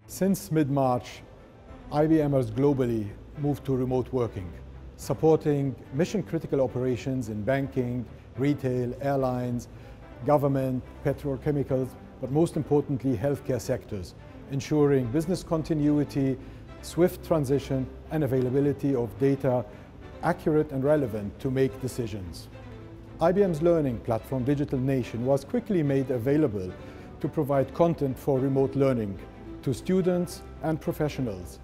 Since mid-March, IBMers globally moved to remote working, supporting mission-critical operations in banking, retail, airlines, government, petrochemicals, but most importantly, healthcare sectors, ensuring business continuity, swift transition, and availability of data accurate and relevant to make decisions. IBM's learning platform, Digital Nation, was quickly made available to provide content for remote learning to students and professionals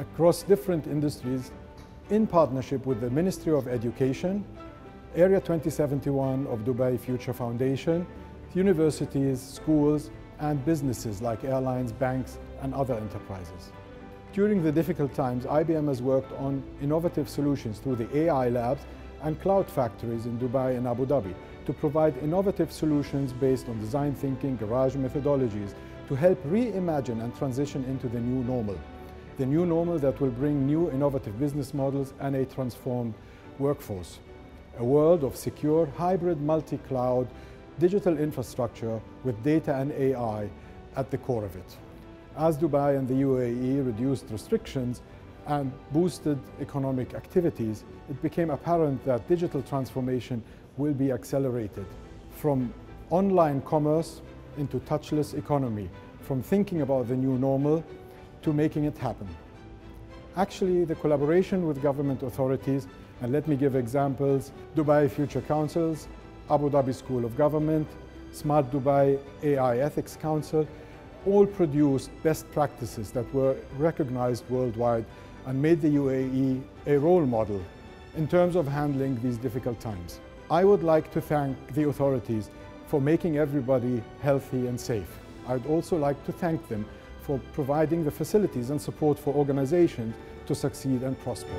across different industries in partnership with the Ministry of Education, Area 2071 of Dubai Future Foundation, universities, schools, and businesses like airlines, banks, and other enterprises. During the difficult times, IBM has worked on innovative solutions through the AI labs and cloud factories in Dubai and Abu Dhabi to provide innovative solutions based on design thinking, garage methodologies to help reimagine and transition into the new normal. The new normal that will bring new innovative business models and a transformed workforce. A world of secure, hybrid, multi-cloud, digital infrastructure with data and AI at the core of it. As Dubai and the UAE reduced restrictions and boosted economic activities, it became apparent that digital transformation will be accelerated. From online commerce into touchless economy, from thinking about the new normal to making it happen. Actually, the collaboration with government authorities, and let me give examples, Dubai Future Councils, Abu Dhabi School of Government, Smart Dubai AI Ethics Council, all produced best practices that were recognized worldwide and made the UAE a role model in terms of handling these difficult times. I would like to thank the authorities for making everybody healthy and safe. I'd also like to thank them for providing the facilities and support for organizations to succeed and prosper.